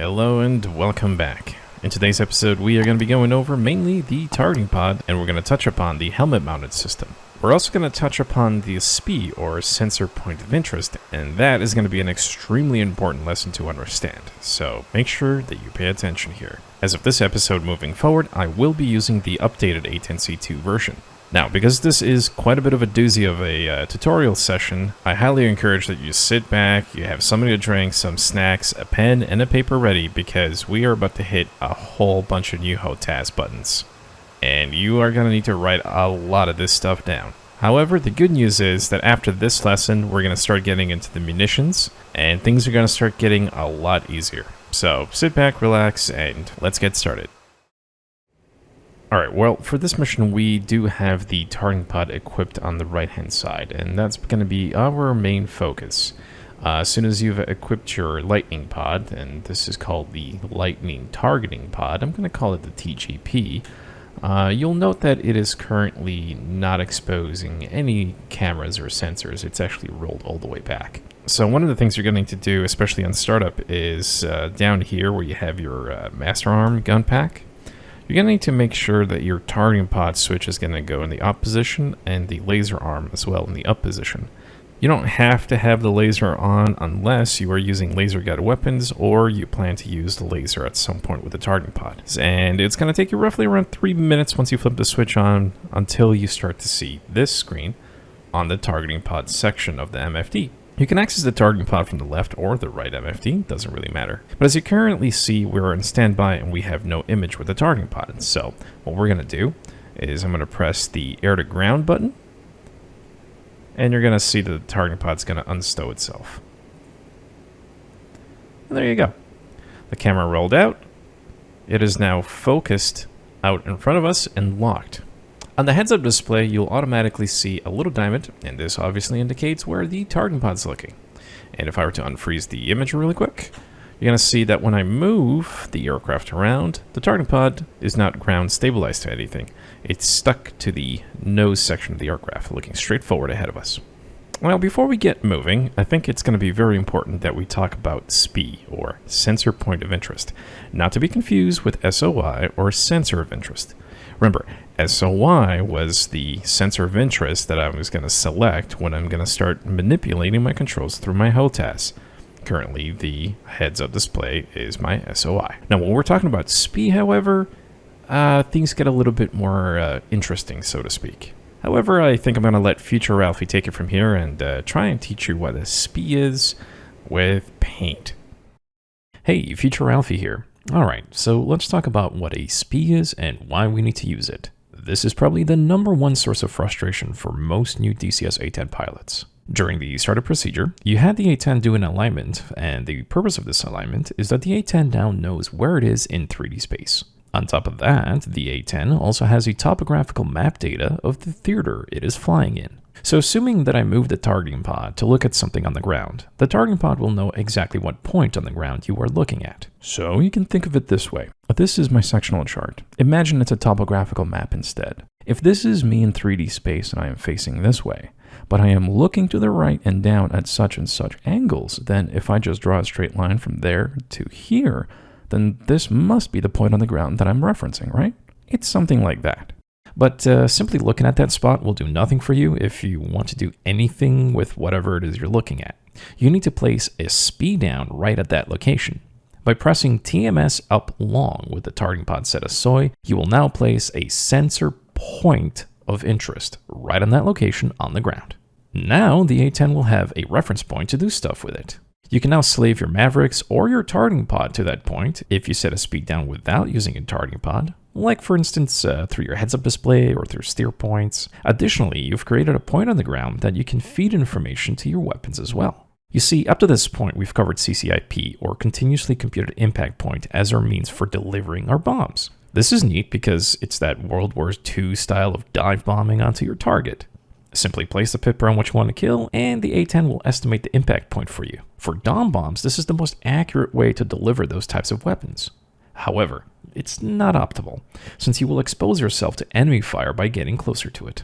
Hello and welcome back. In today's episode we are going to be going over mainly the targeting pod, and we're going to touch upon the helmet mounted system. We're also going to touch upon the SPI or sensor point of interest, and that is going to be an extremely important lesson to understand, so make sure that you pay attention here. As of this episode moving forward, I will be using the updated A-10C II version. Now, because this is quite a bit of a doozy of a tutorial session, I highly encourage that you sit back, you have something to drink, some snacks, a pen, and a paper ready, because we are about to hit a whole bunch of new HOTAS buttons. And you are going to need to write a lot of this stuff down. However, the good news is that after this lesson, we're going to start getting into the munitions, and things are going to start getting a lot easier. So sit back, relax, and let's get started. Alright, well, for this mission we do have the targeting pod equipped on the right hand side, and that's going to be our main focus. As soon as you've equipped your lightning pod, and this is called the lightning targeting pod, I'm going to call it the TGP, you'll note that it is currently not exposing any cameras or sensors. It's actually rolled all the way back. So one of the things you're going to do, especially on startup, is down here where you have your master arm gun pack. You're going to need to make sure that your targeting pod switch is going to go in the up position and the laser arm as well in the up position. You don't have to have the laser on unless you are using laser guided weapons or you plan to use the laser at some point with the targeting pod. And it's going to take you roughly around 3 minutes once you flip the switch on until you start to see this screen on the targeting pod section of the MFD. You can access the targeting pod from the left or the right MFD, doesn't really matter. But as you currently see, we're in standby and we have no image with the targeting pod. So what we're going to do is I'm going to press the air to ground button, and you're going to see that the targeting pod's going to unstow itself. And there you go. The camera rolled out. It is now focused out in front of us and locked. On the heads-up display, you'll automatically see a little diamond, and this obviously indicates where the targeting pod's looking. And if I were to unfreeze the image really quick, you're going to see that when I move the aircraft around, the targeting pod is not ground stabilized to anything. It's stuck to the nose section of the aircraft, looking straight forward ahead of us. Well, before we get moving, I think it's going to be very important that we talk about SPI, or sensor point of interest, not to be confused with SOI, or sensor of interest. Remember, SOI was the sensor of interest that I was going to select when I'm going to start manipulating my controls through my HOTAS. Currently, the heads-up display is my SOI. Now, when we're talking about SPI, however, things get a little bit more interesting, so to speak. However, I think I'm going to let future Ralphie take it from here and try and teach you what a SPI is with paint. Hey, future Ralphie here. Alright, so let's talk about what a SPI is and why we need to use it. This is probably the #1 source of frustration for most new DCS A-10 pilots. During the startup procedure, you had the A-10 do an alignment, and the purpose of this alignment is that the A-10 now knows where it is in 3D space. On top of that, the A-10 also has a topographical map data of the theater it is flying in. So assuming that I move the targeting pod to look at something on the ground, the targeting pod will know exactly what point on the ground you are looking at. So you can think of it this way. This is my sectional chart. Imagine it's a topographical map instead. If this is me in 3D space and I am facing this way, but I am looking to the right and down at such and such angles, then if I just draw a straight line from there to here, then this must be the point on the ground that I'm referencing, right? It's something like that. But simply looking at that spot will do nothing for you if you want to do anything with whatever it is you're looking at. You need to place a SPI down right at that location. By pressing TMS up long with the targeting pod set as SOI, you will now place a sensor point of interest right on that location on the ground. Now the A-10 will have a reference point to do stuff with it. You can now slave your Mavericks or your targeting pod to that point if you set a SPI down without using a targeting pod, like for instance through your heads-up display or through Steerpoints. Additionally, you've created a point on the ground that you can feed information to your weapons as well. You see, up to this point we've covered CCIP, or Continuously Computed Impact Point, as our means for delivering our bombs. This is neat because it's that World War II style of dive bombing onto your target. Simply place the pipper on which you want to kill, and the A-10 will estimate the impact point for you. For Dom bombs, this is the most accurate way to deliver those types of weapons. However, it's not optimal, since you will expose yourself to enemy fire by getting closer to it.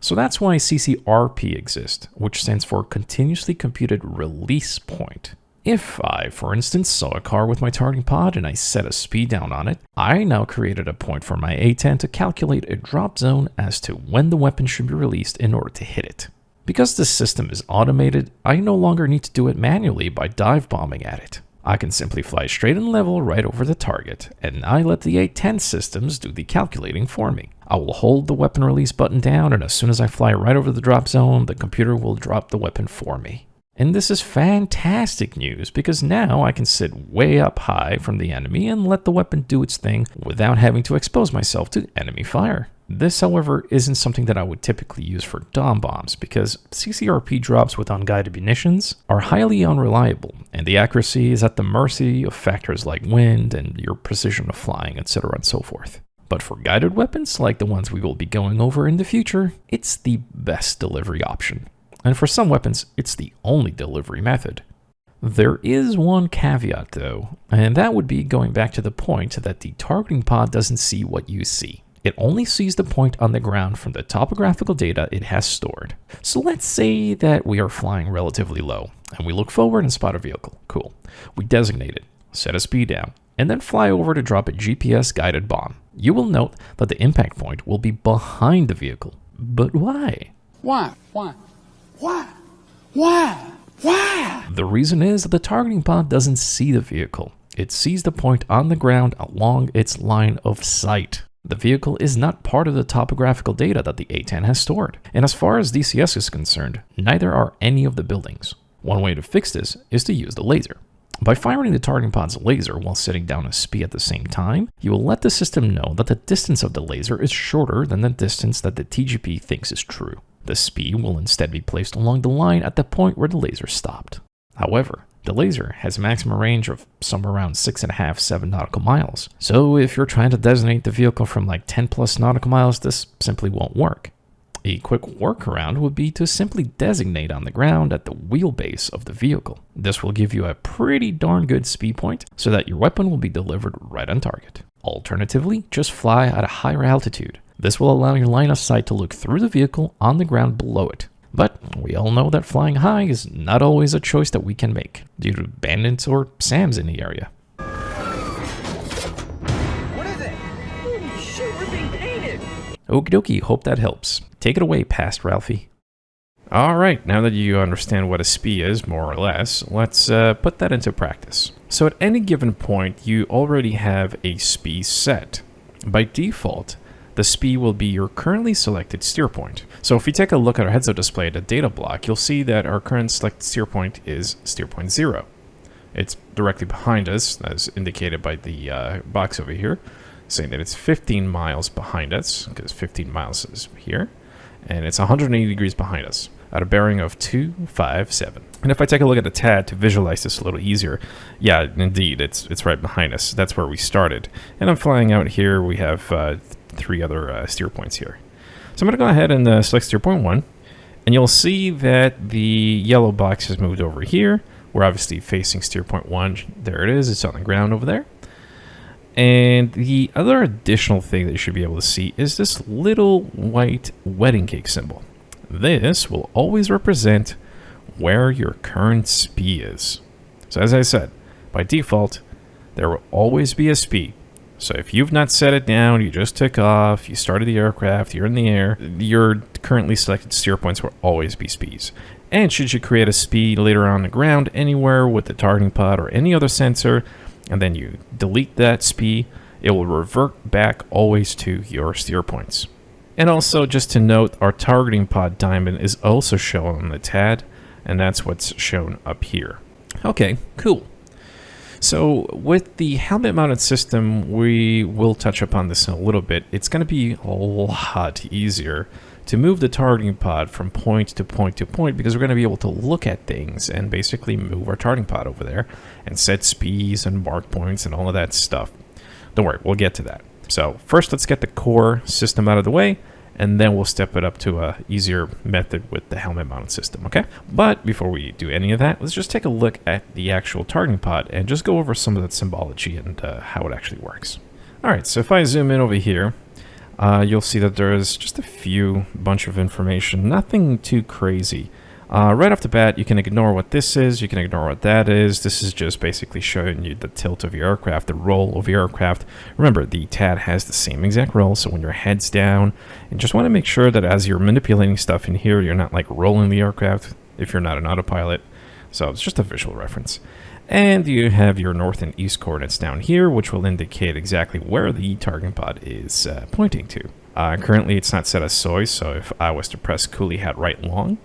So that's why CCRP exists, which stands for Continuously Computed Release Point. If I, for instance, saw a car with my targeting pod and I set a speed down on it, I now created a point for my A-10 to calculate a drop zone as to when the weapon should be released in order to hit it. Because this system is automated, I no longer need to do it manually by dive bombing at it. I can simply fly straight and level right over the target, and I let the A-10 systems do the calculating for me. I will hold the weapon release button down, and as soon as I fly right over the drop zone, the computer will drop the weapon for me. And this is fantastic news, because now I can sit way up high from the enemy and let the weapon do its thing without having to expose myself to enemy fire. This, however, isn't something that I would typically use for dom bombs, because CCRP drops with unguided munitions are highly unreliable, and the accuracy is at the mercy of factors like wind and your precision of flying, etc. and so forth. But for guided weapons, like the ones we will be going over in the future, it's the best delivery option. And for some weapons, it's the only delivery method. There is one caveat though, and that would be going back to the point that the targeting pod doesn't see what you see. It only sees the point on the ground from the topographical data it has stored. So let's say that we are flying relatively low, and we look forward and spot a vehicle. Cool. We designate it, set a speed down, and then fly over to drop a GPS guided bomb. You will note that the impact point will be behind the vehicle. But why? Why? The reason is that the targeting pod doesn't see the vehicle. It sees the point on the ground along its line of sight. The vehicle is not part of the topographical data that the A-10 has stored. And as far as DCS is concerned, neither are any of the buildings. One way to fix this is to use the laser. By firing the targeting pod's laser while setting down a SPI at the same time, you will let the system know that the distance of the laser is shorter than the distance that the TGP thinks is true. The SPI will instead be placed along the line at the point where the laser stopped. However, the laser has a maximum range of somewhere around 6.5–7 nautical miles. So if you're trying to designate the vehicle from like 10 plus nautical miles, this simply won't work. A quick workaround would be to simply designate on the ground at the wheelbase of the vehicle. This will give you a pretty darn good SPI point so that your weapon will be delivered right on target. Alternatively, just fly at a higher altitude. This will allow your line of sight to look through the vehicle on the ground below it. But we all know that flying high is not always a choice that we can make, due to bandits or SAMs in the area. What is it? Holy shit, we're being painted! Okie dokie, hope that helps. Take it away, past Ralphie. Alright, now that you understand what a SPI is, more or less, let's put that into practice. So at any given point, you already have a SPI set. By default, the SPI will be your currently selected steer point. So if you take a look at our heads-up display at the data block, you'll see that our current selected steer point is steer point 0. It's directly behind us, as indicated by the box over here, saying that it's 15 miles behind us, because 15 miles is here, and it's 180 degrees behind us, at a bearing of 257. And if I take a look at the TAD to visualize this a little easier, yeah, indeed, it's right behind us. That's where we started. And I'm flying out here. We have 3 other steer points here. So I'm going to go ahead and select steer point 1, and you'll see that the yellow box has moved over here. We're obviously facing steer point 1. There it is. It's on the ground over there. And the other additional thing that you should be able to see is this little white wedding cake symbol. This will always represent where your current SPI is. So as I said, by default, there will always be a SPI. So if you've not set it down, you just took off, you started the aircraft, you're in the air, your currently selected steer points will always be SPIs. And should you create a SPI later on the ground anywhere with the targeting pod or any other sensor, and then you delete that SPI, it will revert back always to your steer points. And also, just to note, our targeting pod diamond is also shown on the TAD, and that's what's shown up here. Okay, cool. So with the helmet mounted system, we will touch upon this in a little bit. It's going to be a lot easier to move the targeting pod from point to point to point, because we're going to be able to look at things and basically move our targeting pod over there and set SPIs and mark points and all of that stuff. Don't worry, we'll get to that. So first, let's get the core system out of the way, and then we'll step it up to a easier method with the helmet mounted system, okay? But before we do any of that, let's just take a look at the actual targeting pod and just go over some of that symbology and how it actually works. All right, so if I zoom in over here, you'll see that there's just a bunch of information, nothing too crazy. Right off the bat, you can ignore what this is, you can ignore what that is. This is just basically showing you the tilt of your aircraft, the roll of your aircraft. Remember, the TAD has the same exact roll, so when your head's down, you just want to make sure that as you're manipulating stuff in here, you're not like rolling the aircraft if you're not an autopilot. So it's just a visual reference. And you have your north and east coordinates down here, which will indicate exactly where the targeting pod is pointing to. Currently, it's not set as soy, so if I was to press coolie hat right long,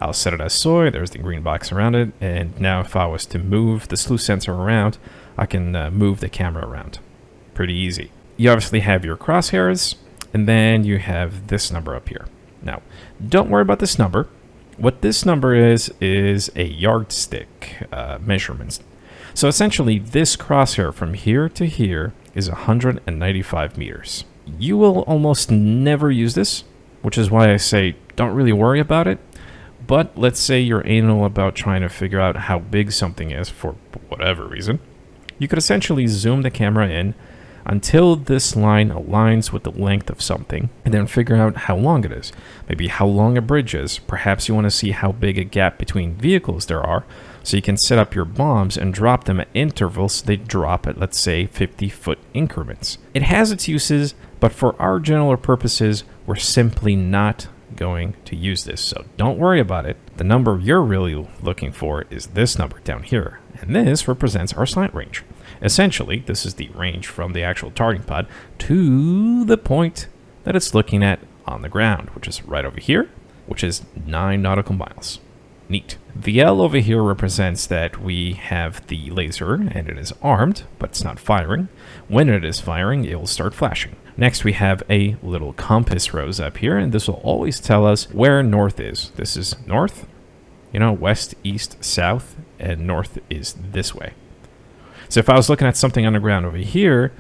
I'll set it as soy. There's the green box around it. And now if I was to move the slew sensor around, I can move the camera around. Pretty easy. You obviously have your crosshairs, and then you have this number up here. Now, don't worry about this number. What this number is a yardstick measurement. So essentially, this crosshair from here to here is 195 meters. You will almost never use this, which is why I say don't really worry about it. But let's say you're anal about trying to figure out how big something is for whatever reason. You could essentially zoom the camera in until this line aligns with the length of something, and then figure out how long it is. Maybe how long a bridge is. Perhaps you want to see how big a gap between vehicles there are, so you can set up your bombs and drop them at intervals so they drop at, let's say, 50-foot increments. It has its uses, but for our general purposes, we're simply not going to use this, so don't worry about it. The number you're really looking for is this number down here, and this represents our slant range. Essentially, this is the range from the actual targeting pod to the point that it's looking at on the ground, which is right over here, which is 9 nautical miles. Neat. The L over here represents that we have the laser, and it is armed, but it's not firing. When it is firing, it will start flashing. Next, we have a little compass rose up here, and this will always tell us where north is. This is north, west, east, south, and north is this way. So if I was looking at something underground over here,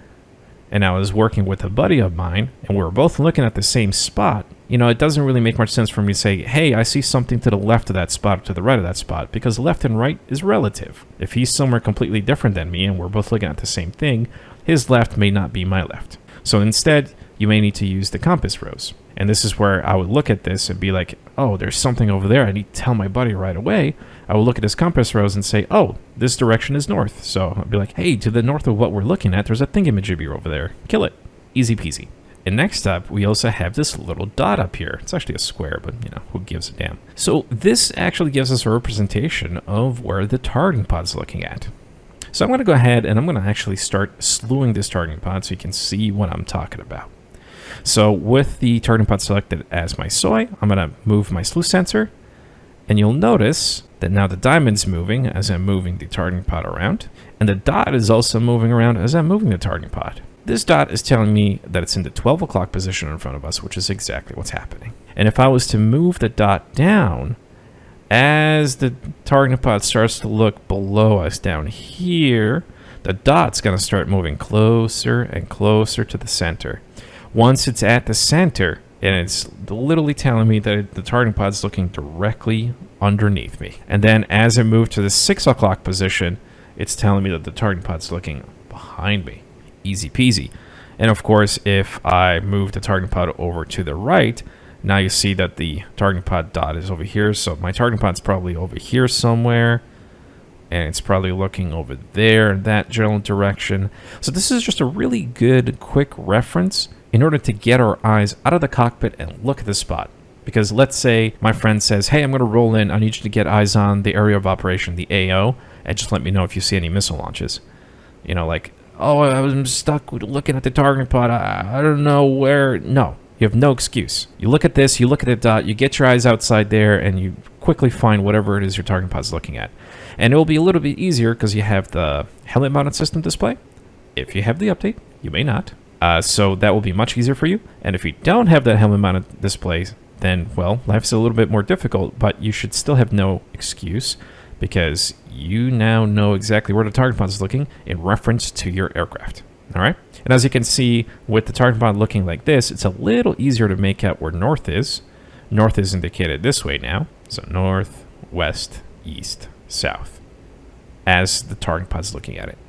and I was working with a buddy of mine, and we were both looking at the same spot, it doesn't really make much sense for me to say, hey, I see something to the left of that spot, or to the right of that spot, because left and right is relative. If he's somewhere completely different than me, and we're both looking at the same thing, his left may not be my left. So instead, you may need to use the compass rose. And this is where I would look at this and be like, oh, there's something over there. I need to tell my buddy right away. I will look at his compass rose and say, oh, this direction is north. So I'll be like, hey, to the north of what we're looking at, there's a thingamajiggy over there. Kill it. Easy peasy. And next up, we also have this little dot up here. It's actually a square, but who gives a damn? So this actually gives us a representation of where the targeting pod's looking at. So I'm going to go ahead and I'm going to actually start slewing this targeting pod so you can see what I'm talking about. So with the targeting pod selected as my soy, I'm going to move my slew sensor, and you'll notice that now the diamond's moving as I'm moving the targeting pod around, and the dot is also moving around as I'm moving the targeting pod. This dot is telling me that it's in the 12 o'clock position in front of us, which is exactly what's happening. And if I was to move the dot down, as the targeting pod starts to look below us down here, the dot's going to start moving closer and closer to the center. Once it's at the center, and it's literally telling me that the targeting pod's looking directly underneath me. And then as I move to the 6 o'clock position, it's telling me that the targeting pod's looking behind me. Easy peasy. And of course, if I move the targeting pod over to the right, now you see that the targeting pod dot is over here. So my targeting pod's probably over here somewhere, and it's probably looking over there in that general direction. So this is just a really good quick reference in order to get our eyes out of the cockpit and look at the spot. Because let's say my friend says, hey, I'm going to roll in. I need you to get eyes on the area of operation, the AO, and just let me know if you see any missile launches. Like, oh, I was stuck looking at the targeting pod. I don't know where. No, you have no excuse. You look at this, you look at the dot, you get your eyes outside there, and you quickly find whatever it is your targeting pod's looking at. And it will be a little bit easier because you have the helmet-mounted system display. If you have the update, you may not. So that will be much easier for you. And if you don't have that helmet-mounted display, then, well, life's a little bit more difficult, but you should still have no excuse because you now know exactly where the target pod is looking in reference to your aircraft. All right? And as you can see, with the target pod looking like this, it's a little easier to make out where north is. North is indicated this way now. So north, west, east, south, as the target pod is looking at it.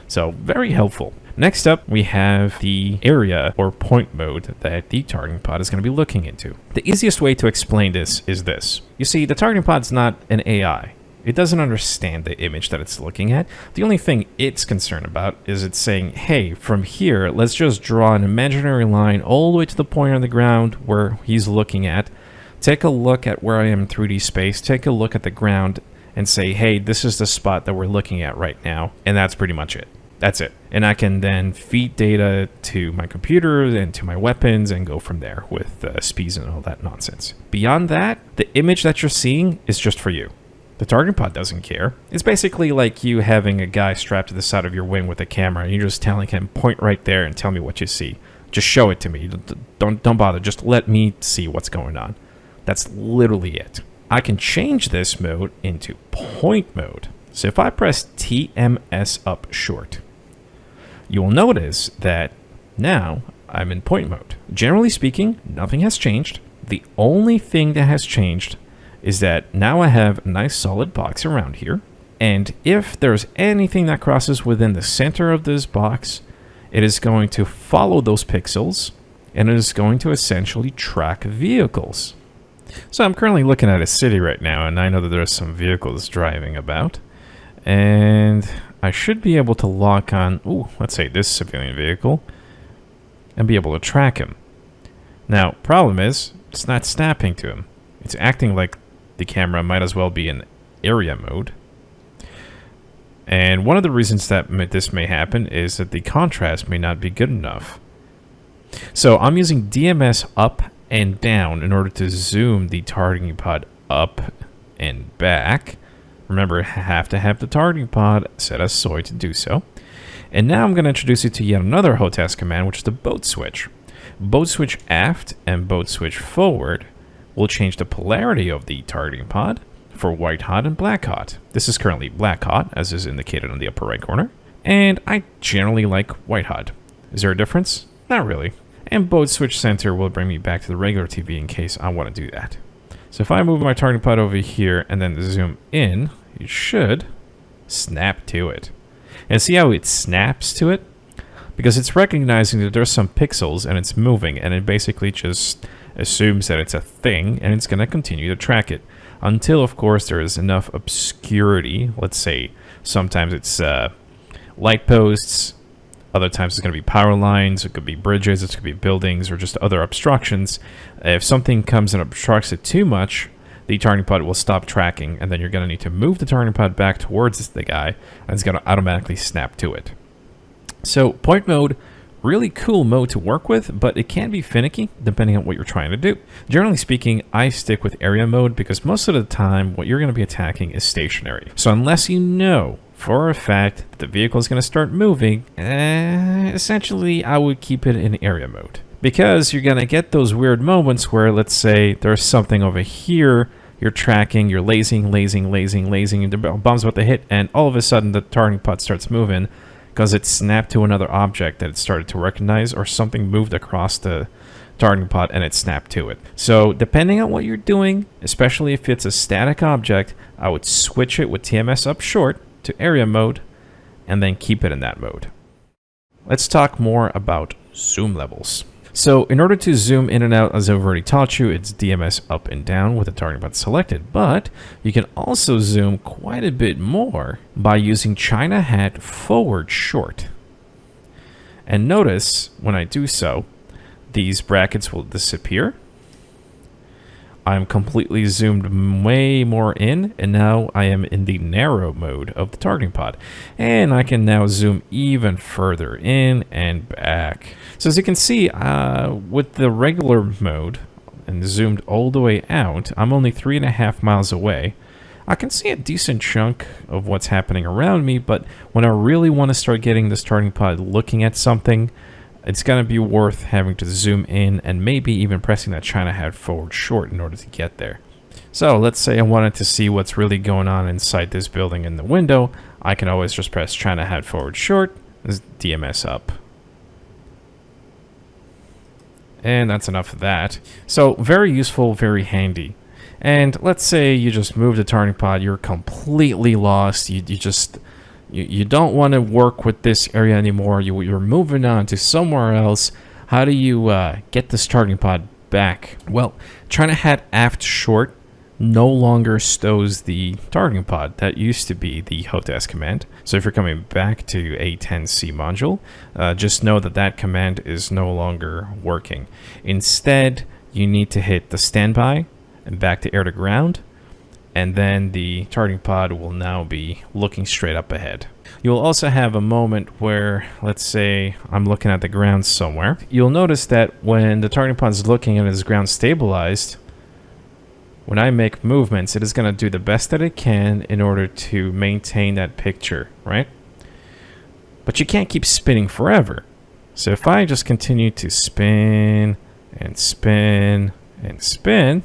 So very helpful. Next up, we have the area or point mode that the targeting pod is going to be looking into. The easiest way to explain this is this. You see, the targeting pod's not an AI. It doesn't understand the image that it's looking at. The only thing it's concerned about is it's saying, hey, from here, let's just draw an imaginary line all the way to the point on the ground where he's looking at. Take a look at where I am in 3D space. Take a look at the ground and say, hey, this is the spot that we're looking at right now. And that's pretty much it. That's it. And I can then feed data to my computer and to my weapons and go from there with SPIs and all that nonsense. Beyond that, the image that you're seeing is just for you. The targeting pod doesn't care. It's basically like you having a guy strapped to the side of your wing with a camera and you're just telling him, point right there and tell me what you see. Just show it to me. Don't bother. Just let me see what's going on. That's literally it. I can change this mode into point mode. So if I press TMS up short, you will notice that now I'm in point mode. Generally speaking, nothing has changed. The only thing that has changed is that now I have a nice solid box around here. And if there's anything that crosses within the center of this box, it is going to follow those pixels and it is going to essentially track vehicles. So I'm currently looking at a city right now and I know that there's some vehicles driving about. And I should be able to lock on, let's say this civilian vehicle and be able to track him. Now, problem is, it's not snapping to him. It's acting like the camera might as well be in area mode. And one of the reasons that this may happen is that the contrast may not be good enough. So I'm using DMS up and down in order to zoom the targeting pod up and back. Remember, I have to have the targeting pod set as soy to do so. And now I'm going to introduce you to yet another HOTAS command, which is the boat switch. Boat switch aft and boat switch forward will change the polarity of the targeting pod for white hot and black hot. This is currently black hot, as is indicated on the upper right corner. And I generally like white hot. Is there a difference? Not really. And boat switch center will bring me back to the regular TV in case I want to do that. So if I move my targeting pod over here and then zoom in, it should snap to it. And see how it snaps to it? Because it's recognizing that there's some pixels and it's moving, and it basically just assumes that it's a thing and it's going to continue to track it. Until, of course, there is enough obscurity. Let's say sometimes it's light posts, other times it's going to be power lines, it could be bridges, it could be buildings, or just other obstructions. If something comes and obstructs it too much, the targeting pod will stop tracking, and then you're going to need to move the targeting pod back towards the guy, and it's going to automatically snap to it. So point mode, really cool mode to work with, but it can be finicky depending on what you're trying to do. Generally speaking, I stick with area mode because most of the time what you're going to be attacking is stationary. So unless you know for a fact that the vehicle is going to start moving, essentially I would keep it in area mode. Because you're going to get those weird moments where, let's say, there's something over here, you're tracking, you're lasing, and the bomb's about to hit, and all of a sudden the targeting pod starts moving because it snapped to another object that it started to recognize, or something moved across the targeting pod and it snapped to it. So depending on what you're doing, especially if it's a static object, I would switch it with TMS up short to area mode and then keep it in that mode. Let's talk more about zoom levels. So in order to zoom in and out, as I've already taught you, it's DMS up and down with the targeting pod selected, but you can also zoom quite a bit more by using China hat forward short. And notice when I do so, these brackets will disappear. I'm completely zoomed way more in, and now I am in the narrow mode of the targeting pod. And I can now zoom even further in and back. So as you can see, with the regular mode and zoomed all the way out, I'm only 3.5 miles away. I can see a decent chunk of what's happening around me, but when I really want to start getting this targeting pod looking at something, it's going to be worth having to zoom in and maybe even pressing that China hat forward short in order to get there. So let's say I wanted to see what's really going on inside this building in the window. I can always just press China hat forward short, DMS up. And that's enough of that. So very useful, very handy. And let's say you just move the targeting pod, you're completely lost. You just You don't want to work with this area anymore. You're moving on to somewhere else. How do you get this targeting pod back? Well, trying to head aft short no longer stows the targeting pod. That used to be the HOTAS command. So if you're coming back to A-10C module, just know that that command is no longer working. Instead, you need to hit the standby and back to air to ground, and then the targeting pod will now be looking straight up ahead. You'll also have a moment where, let's say I'm looking at the ground somewhere. You'll notice that when the targeting pod is looking and is ground stabilized, when I make movements, it is going to do the best that it can in order to maintain that picture, right? But you can't keep spinning forever. So if I just continue to spin and spin and spin,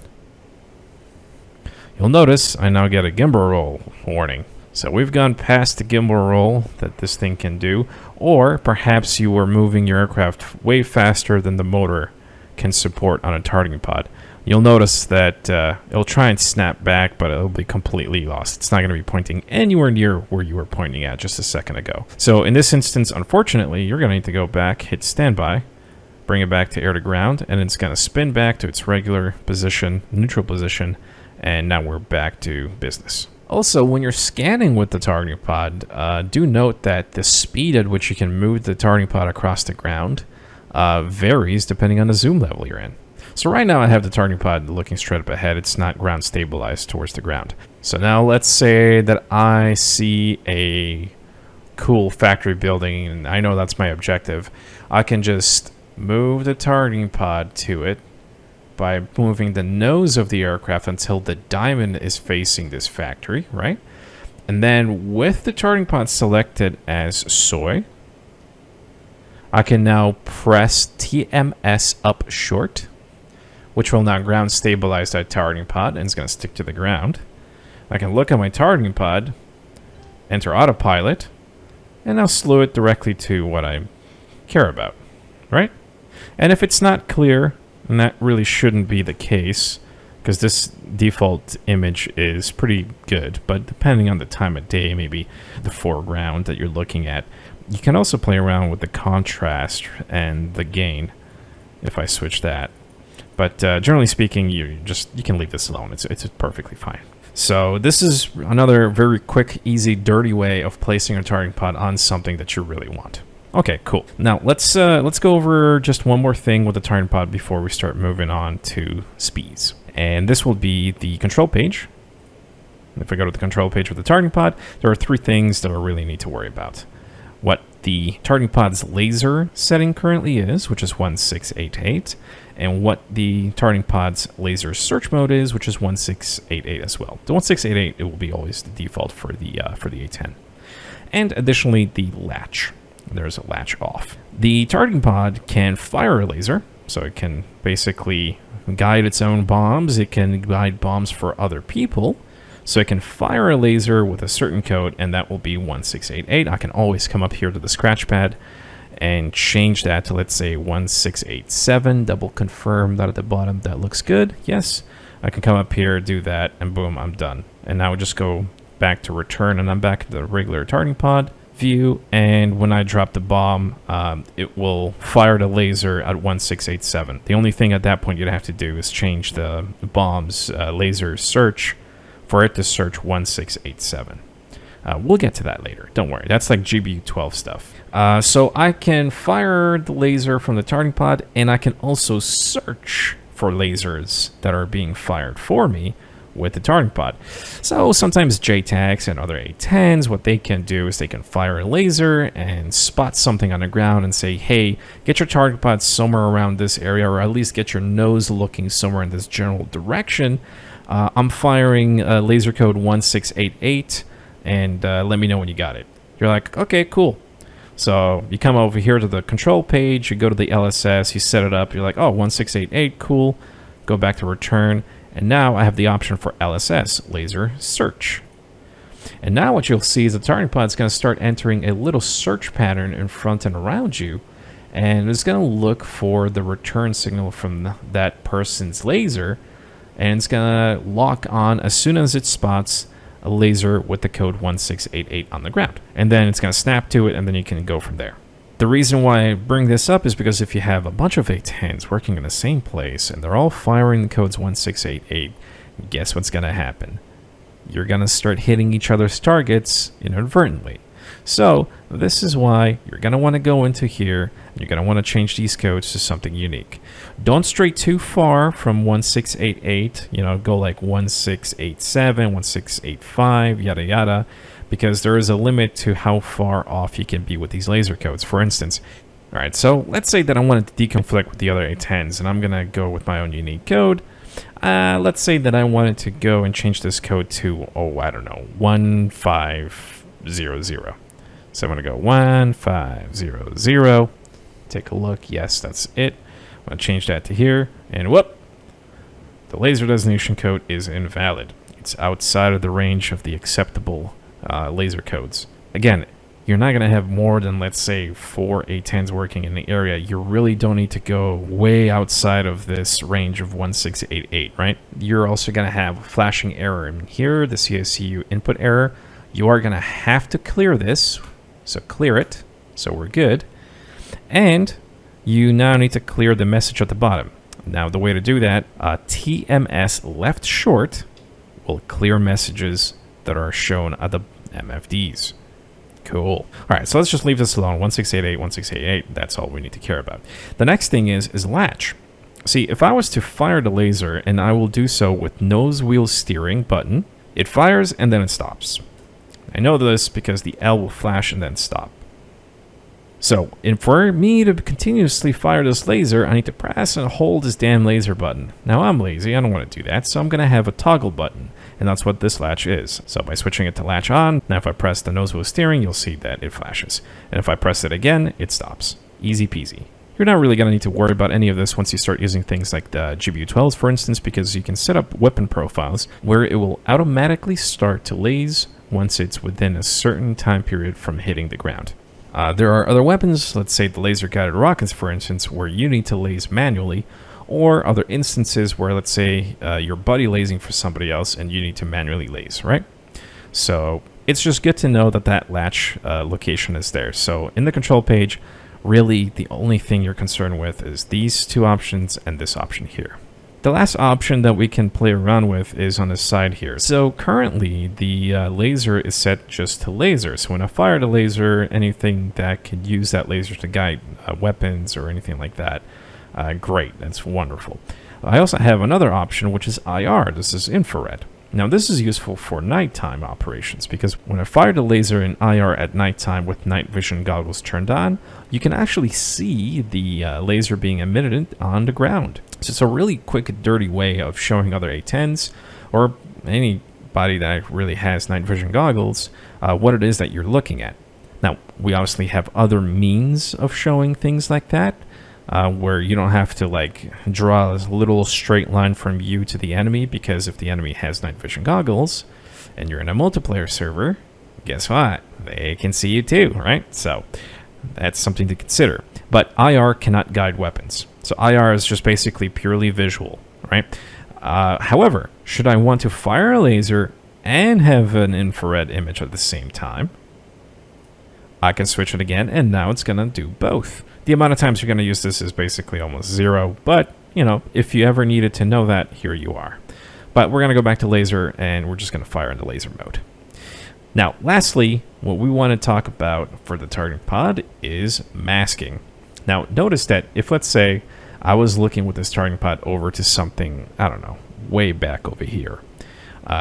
you'll notice I now get a gimbal roll warning. So we've gone past the gimbal roll that this thing can do, or perhaps you were moving your aircraft way faster than the motor can support on a targeting pod. You'll notice that it'll try and snap back, but it'll be completely lost. It's not going to be pointing anywhere near where you were pointing at just a second ago. So in this instance, unfortunately, you're going to need to go back, hit standby, bring it back to air to ground, and it's going to spin back to its regular position, neutral position, and now we're back to business. Also, when you're scanning with the targeting pod, do note that the speed at which you can move the targeting pod across the ground varies depending on the zoom level you're in. So right now I have the targeting pod looking straight up ahead. It's not ground stabilized towards the ground. So now let's say that I see a cool factory building, and I know that's my objective. I can just move the targeting pod to it by moving the nose of the aircraft until the diamond is facing this factory, right? And then with the targeting pod selected as soy, I can now press TMS up short, which will now ground stabilize that targeting pod and it's going to stick to the ground. I can look at my targeting pod, enter autopilot, and now slew it directly to what I care about, right? And if it's not clear, and that really shouldn't be the case, because this default image is pretty good, but depending on the time of day, maybe the foreground that you're looking at, you can also play around with the contrast and the gain if I switch that. But generally speaking, you can leave this alone. It's perfectly fine. So this is another very quick, easy, dirty way of placing a targeting pod on something that you really want. Okay, cool. Now let's go over just one more thing with the targeting pod before we start moving on to SPIs. And this will be the control page. If I go to the control page with the targeting pod, there are three things that I really need to worry about. What the targeting pod's laser setting currently is, which is 1688, and what the targeting pod's laser search mode is, which is 1688 as well. The 1688, it will be always the default for the A10. And additionally, the latch. There's a latch off. The targeting pod can fire a laser, so it can basically guide its own bombs. It can guide bombs for other people. So it can fire a laser with a certain code, and that will be 1688. I can always come up here to the scratch pad and change that to, let's say, 1687. Double confirm that at the bottom that looks good. Yes, I can come up here, do that, and boom, I'm done. And now we just go back to return, and I'm back to the regular targeting pod view. And when I drop the bomb, it will fire the laser at 1687. The only thing at that point you'd have to do is change the bomb's laser search for it to search 1687. We'll get to that later. Don't worry. That's like GBU12 stuff. So I can fire the laser from the targeting pod, and I can also search for lasers that are being fired for me with the targeting pod. So sometimes JTACs and other A10s, what they can do is they can fire a laser and spot something on the ground and say, hey, get your targeting pod somewhere around this area, or at least get your nose looking somewhere in this general direction. I'm firing laser code 1688, and let me know when you got it. You're like, okay, cool. So you come over here to the control page, you go to the LSS, you set it up, you're like, oh, 1688, cool. Go back to return, and now I have the option for LSS, laser search. And now what you'll see is the targeting pod is going to start entering a little search pattern in front and around you, and it's going to look for the return signal from that person's laser, and it's going to lock on as soon as it spots a laser with the code 1688 on the ground. And then it's going to snap to it, and then you can go from there. The reason why I bring this up is because if you have a bunch of A-10s working in the same place and they're all firing the codes 1688, guess what's going to happen? You're going to start hitting each other's targets inadvertently. So this is why you're going to want to go into here. You're going to want to change these codes to something unique. Don't stray too far from 1688, go like 1687, 1685, yada yada, because there is a limit to how far off you can be with these laser codes. For instance, all right, so let's say that I wanted to deconflict with the other A-10s, and I'm going to go with my own unique code. Let's say that I wanted to go and change this code to, 1500. So I'm going to go 1500. Take a look. Yes, that's it. I'm going to change that to here. And whoop! The laser designation code is invalid. It's outside of the range of the acceptable laser codes. Again, you're not going to have more than, let's say, 4 A-10s working in the area. You really don't need to go way outside of this range of 1688, right? You're also going to have a flashing error in here, the CSCU input error. You are going to have to clear this. So clear it. So we're good. And you now need to clear the message at the bottom. Now, the way to do that, TMS left short will clear messages that are shown at the MFDs. Cool. All right, so let's just leave this alone. 1688, 1688, that's all we need to care about. The next thing is latch. See, if I was to fire the laser, and I will do so with nose wheel steering button, it fires and then it stops. I know this because the L will flash and then stop. So, for me to continuously fire this laser, I need to press and hold this damn laser button. Now, I'm lazy, I don't want to do that, so I'm going to have a toggle button, and that's what this latch is. So by switching it to latch on, now if I press the nose wheel steering, you'll see that it flashes. And if I press it again, it stops. Easy peasy. You're not really going to need to worry about any of this once you start using things like the GBU12s, for instance, because you can set up weapon profiles where it will automatically start to laze once it's within a certain time period from hitting the ground. There are other weapons, let's say the laser-guided rockets, for instance, where you need to laze manually, or other instances where, let's say, you're buddy lasing for somebody else and you need to manually laze, right? So it's just good to know that that latch location is there. So in the control page, really the only thing you're concerned with is these two options and this option here. The last option that we can play around with is on the side here. So currently the laser is set just to laser. So when I fire the laser, anything that could use that laser to guide weapons or anything like that, great, that's wonderful. I also have another option, which is IR. This is infrared. Now this is useful for nighttime operations because when I fire the laser in IR at nighttime with night vision goggles turned on, you can actually see the laser being emitted on the ground. So it's a really quick, dirty way of showing other A-10s or anybody that really has night vision goggles what it is that you're looking at. Now, we obviously have other means of showing things like that, where you don't have to like draw a little straight line from you to the enemy, because if the enemy has night vision goggles and you're in a multiplayer server, guess what? They can see you too, right? So that's something to consider. But IR cannot guide weapons. So IR is just basically purely visual, right? However, should I want to fire a laser and have an infrared image at the same time, I can switch it again, and now it's going to do both. The amount of times you're going to use this is basically almost zero, but, if you ever needed to know that, here you are. But we're going to go back to laser, and we're just going to fire in the laser mode. Now, lastly, what we want to talk about for the targeting pod is masking. Now, notice that if, let's say, I was looking with this targeting pod over to something, I don't know, way back over here,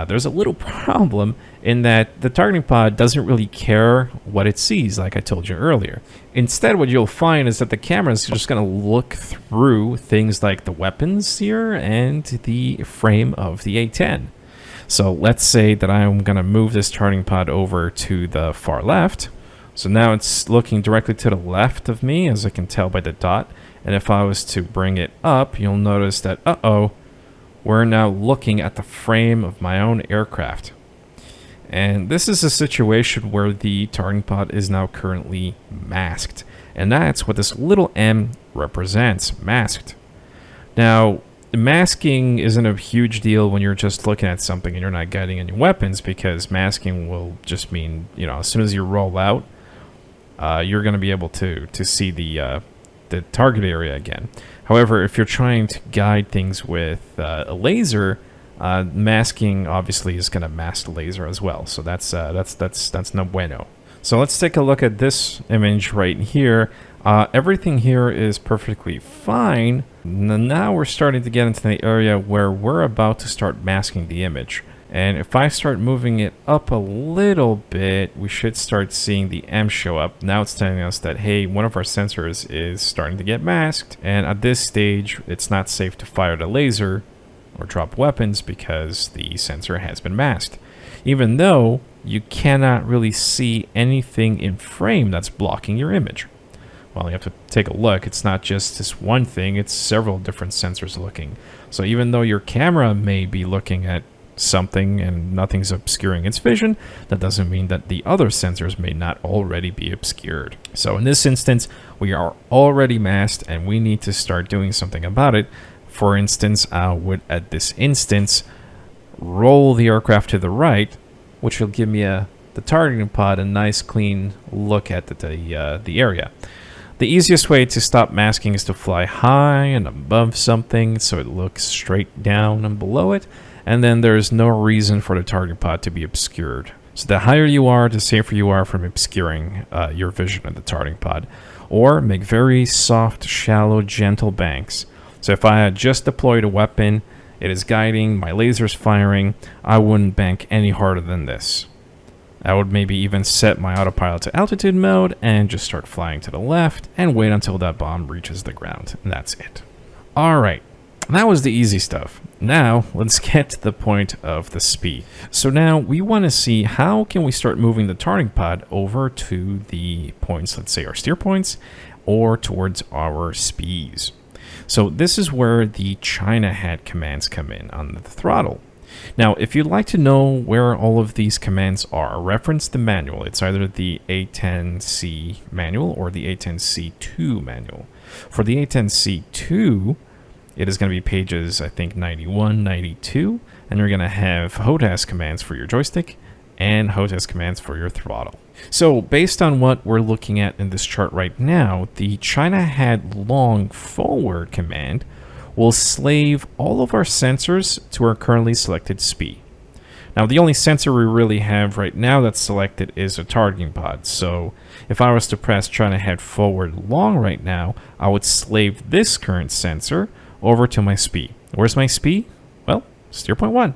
there's a little problem in that the targeting pod doesn't really care what it sees, like I told you earlier. Instead, what you'll find is that the camera is just going to look through things like the weapons here and the frame of the A-10. So let's say that I'm going to move this targeting pod over to the far left. So now it's looking directly to the left of me, as I can tell by the dot. And if I was to bring it up, you'll notice that, we're now looking at the frame of my own aircraft. And this is a situation where the targeting pod is now currently masked. And that's what this little M represents, masked. Now, masking isn't a huge deal when you're just looking at something and you're not guiding any weapons, because masking will just mean, you know, as soon as you roll out, you're going to be able to see the target area again. However, if you're trying to guide things with a laser, masking obviously is going to mask the laser as well. So that's no bueno. So let's take a look at this image right here. Everything here is perfectly fine. Now we're starting to get into the area where we're about to start masking the image. And if I start moving it up a little bit, we should start seeing the M show up. Now it's telling us that, hey, one of our sensors is starting to get masked. And at this stage, it's not safe to fire the laser or drop weapons because the sensor has been masked. Even though you cannot really see anything in frame that's blocking your image. Well, you have to take a look. It's not just this one thing, it's several different sensors looking. So even though your camera may be looking at something and nothing's obscuring its vision, that doesn't mean that the other sensors may not already be obscured. So in this instance, we are already masked and we need to start doing something about it. For instance, I would at this instance roll the aircraft to the right, which will give me the targeting pod a nice clean look at the area. The easiest way to stop masking is to fly high and above something so it looks straight down and below it, and then there's no reason for the targeting pod to be obscured. So the higher you are, the safer you are from obscuring your vision of the targeting pod. Or make very soft, shallow, gentle banks. So if I had just deployed a weapon, it is guiding, my laser's firing, I wouldn't bank any harder than this. I would maybe even set my autopilot to altitude mode and just start flying to the left and wait until that bomb reaches the ground. And that's it. Alright, that was the easy stuff. Now, let's get to the point of the SPI. So now we want to see how can we start moving the targeting pod over to the points, let's say our steer points, or towards our SPIs. So this is where the China hat commands come in on the throttle. Now, if you'd like to know where all of these commands are, reference the manual. It's either the A-10C manual or the A-10C II manual. For the A-10C II, it is going to be pages, I think, 91, 92, and you're going to have HOTAS commands for your joystick and HOTAS commands for your throttle. So based on what we're looking at in this chart right now, the China hat long forward command will slave all of our sensors to our currently selected SPI. Now, the only sensor we really have right now that's selected is a targeting pod. So if I was to press China hat forward long right now, I would slave this current sensor over to my SPI. Where's my SPI? Well, steer point 1.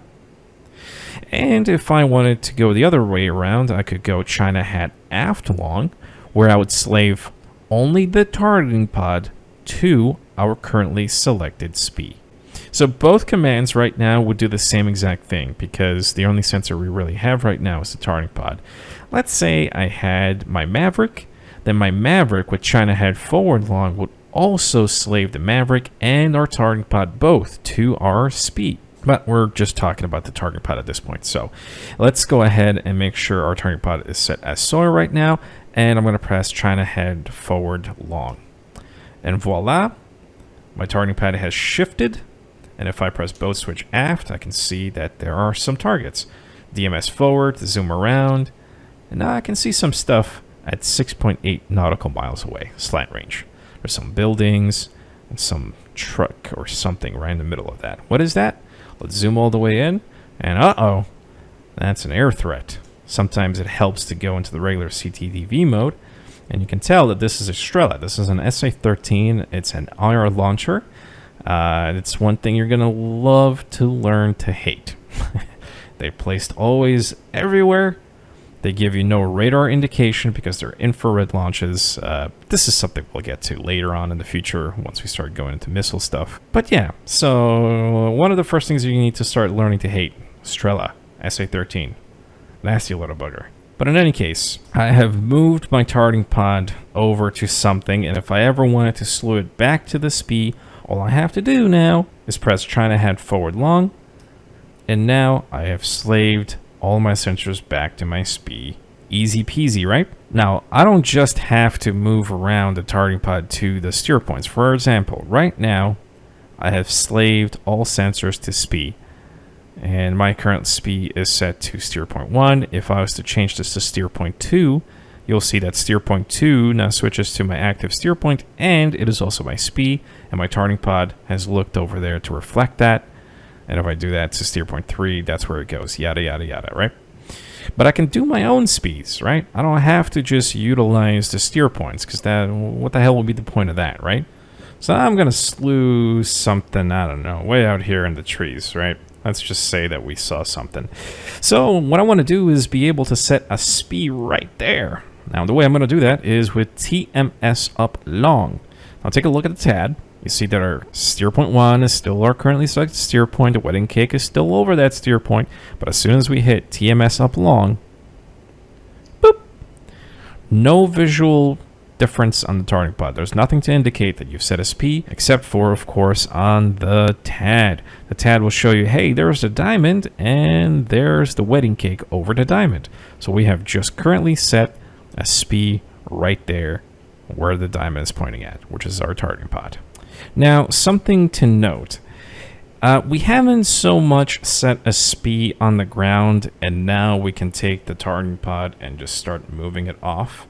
And if I wanted to go the other way around, I could go China hat aft long, where I would slave only the targeting pod to our currently selected SPI. So both commands right now would do the same exact thing, because the only sensor we really have right now is the targeting pod. Let's say I had my Maverick, then my Maverick with China hat forward long would also slave the Maverick and our targeting pod both to our SPI. But we're just talking about the target pod at this point. So let's go ahead and make sure our target pod is set as soy right now. And I'm going to press China head forward long. And voila, my targeting pad has shifted. And if I press boat switch aft, I can see that there are some targets. DMS forward, zoom around. And now I can see some stuff at 6.8 nautical miles away, slant range. There's some buildings and some truck or something right in the middle of that. What is that? Let's zoom all the way in, and uh-oh, that's an air threat. Sometimes it helps to go into the regular CTDV mode, and you can tell that this is a Strela. This is an SA-13. It's an IR launcher. It's one thing you're going to love to learn to hate. They're placed always everywhere. They give you no radar indication because they're infrared launches. This is something we'll get to later on in the future once we start going into missile stuff. But yeah, so one of the first things you need to start learning to hate, Strela, SA-13. Nasty little bugger. But in any case, I have moved my targeting pod over to something, and if I ever wanted to slew it back to the SPI, all I have to do now is press China head forward long, and now I have slaved all my sensors back to my SPI. Easy peasy, right? Now, I don't just have to move around the targeting pod to the steer points. For example, right now, I have slaved all sensors to SPI. And my current SPI is set to Steerpoint 1. If I was to change this to Steerpoint 2, you'll see that Steerpoint 2 now switches to my active steer point, and it is also my SPI, and my targeting pod has looked over there to reflect that. And if I do that to Steerpoint 3, that's where it goes, yada, yada, yada, right? But I can do my own SPIs, right? I don't have to just utilize the steer points, because that, what the hell would be the point of that, right? So I'm going to slew something, I don't know, way out here in the trees, right? Let's just say that we saw something. So what I want to do is be able to set a SPI right there. Now the way I'm going to do that is with TMS up long. Now take a look at the TAD. You see that our steer point 1 is still our currently selected steer point. The wedding cake is still over that steer point. But as soon as we hit TMS up long, boop, no visual difference on the targeting pod. There's nothing to indicate that you've set a SPI, except for, of course, on the TAD. The TAD will show you, hey, there's the diamond, and there's the wedding cake over the diamond. So we have just currently set a SPI right there where the diamond is pointing at, which is our targeting pod. Now, something to note. We haven't so much set a SPI on the ground, and now we can take the targeting pod and just start moving it off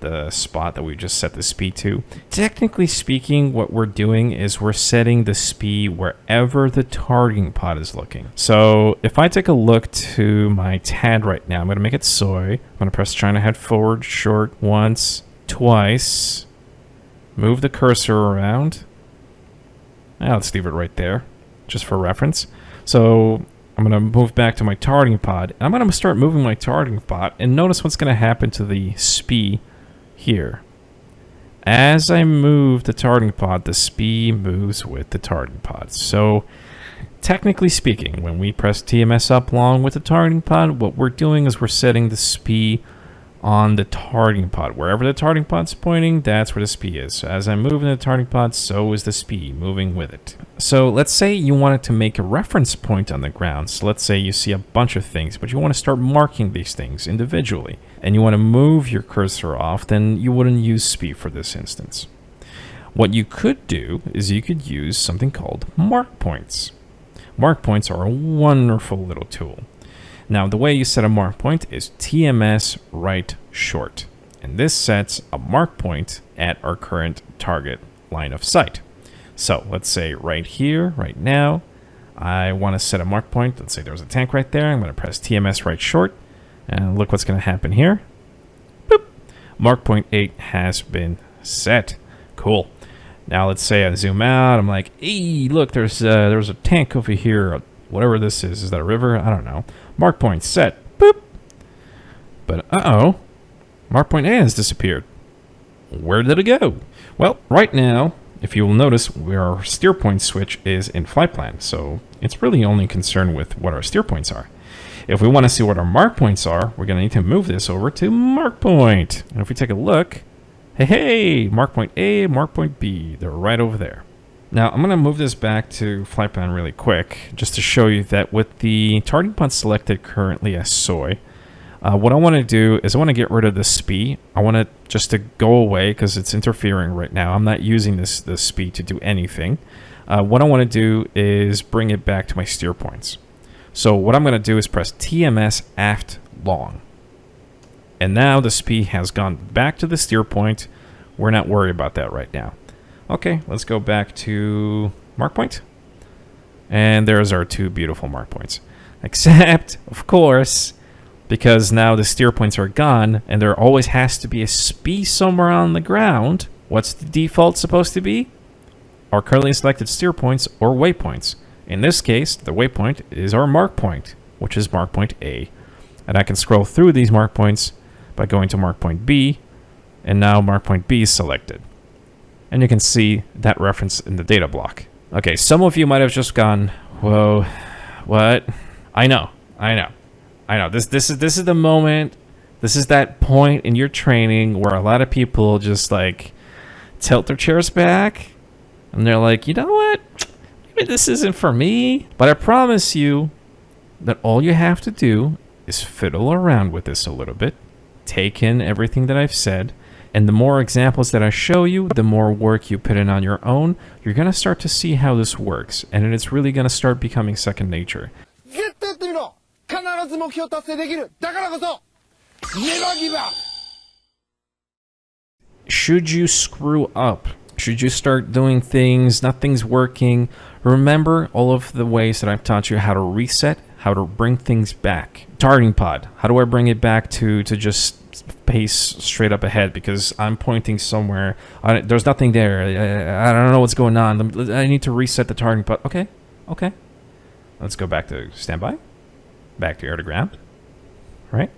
the spot that we just set the SPI to. Technically speaking, what we're doing is we're setting the SPI wherever the targeting pod is looking. So if I take a look to my TAD right now, I'm going to make it soy. I'm going to press China head forward short once, twice, move the cursor around. Now let's leave it right there, just for reference. So I'm going to move back to my targeting pod, and I'm going to start moving my targeting pod, and notice what's going to happen to the SPI here. As I move the targeting pod, the SPI moves with the targeting pod. So technically speaking, when we press TMS up long with the targeting pod, what we're doing is we're setting the SPI on the targeting pod. Wherever the targeting pod's pointing, that's where the SPI is. So as I'm moving the targeting pod, so is the SPI moving with it. So let's say you wanted to make a reference point on the ground. So let's say you see a bunch of things, but you want to start marking these things individually, and you want to move your cursor off, then you wouldn't use SPI for this instance. What you could do is you could use something called mark points. Mark points are a wonderful little tool. Now, the way you set a mark point is TMS right short. And this sets a mark point at our current target line of sight. So let's say right here, right now, I want to set a mark point. Let's say there's a tank right there. I'm going to press TMS right short. And look what's going to happen here. Boop. Mark point 8 has been set. Cool. Now let's say I zoom out. I'm like, hey, look, there's a tank over here. Whatever this is. Is that a river? I don't know. Mark point set. Boop. But uh-oh. Mark point A has disappeared. Where did it go? Well, right now, if you will notice, our steer point switch is in flight plan. So it's really only concerned with what our steer points are. If we want to see what our mark points are, we're going to need to move this over to mark point. And if we take a look, hey, mark point A, mark point B, they're right over there. Now, I'm going to move this back to flight plan really quick, just to show you that with the targeting pod selected currently as soy, what I want to do is I want to get rid of the SPI. I want it just to go away because it's interfering right now. I'm not using this SPI to do anything. What I want to do is bring it back to my steer points. So what I'm going to do is press TMS aft long. And now the SPI has gone back to the steer point. We're not worried about that right now. Okay, let's go back to mark point. And there's our two beautiful mark points. Except, of course, because now the steer points are gone and there always has to be a SPI somewhere on the ground, what's the default supposed to be? Our currently selected steer points or waypoints. In this case, the waypoint is our mark point, which is mark point A. And I can scroll through these mark points by going to mark point B, and now mark point B is selected. And you can see that reference in the data block. Okay, some of you might have just gone, whoa, what? I know. This is the moment, this is that point in your training where a lot of people just like tilt their chairs back and they're like, you know what? Maybe this isn't for me. But I promise you that all you have to do is fiddle around with this a little bit, take in everything that I've said, And the more examples that I show you, the more work you put in on your own, you're going to start to see how this works. And it's really going to start becoming second nature. Should you screw up? Should you start doing things, nothing's working? Remember all of the ways that I've taught you how to reset, how to bring things back. Targeting pod, how do I bring it back to just pace straight up ahead because I'm pointing somewhere. There's nothing there. I don't know what's going on. I need to reset the targeting pod. Okay. Let's go back to standby. Back to air to ground. Right?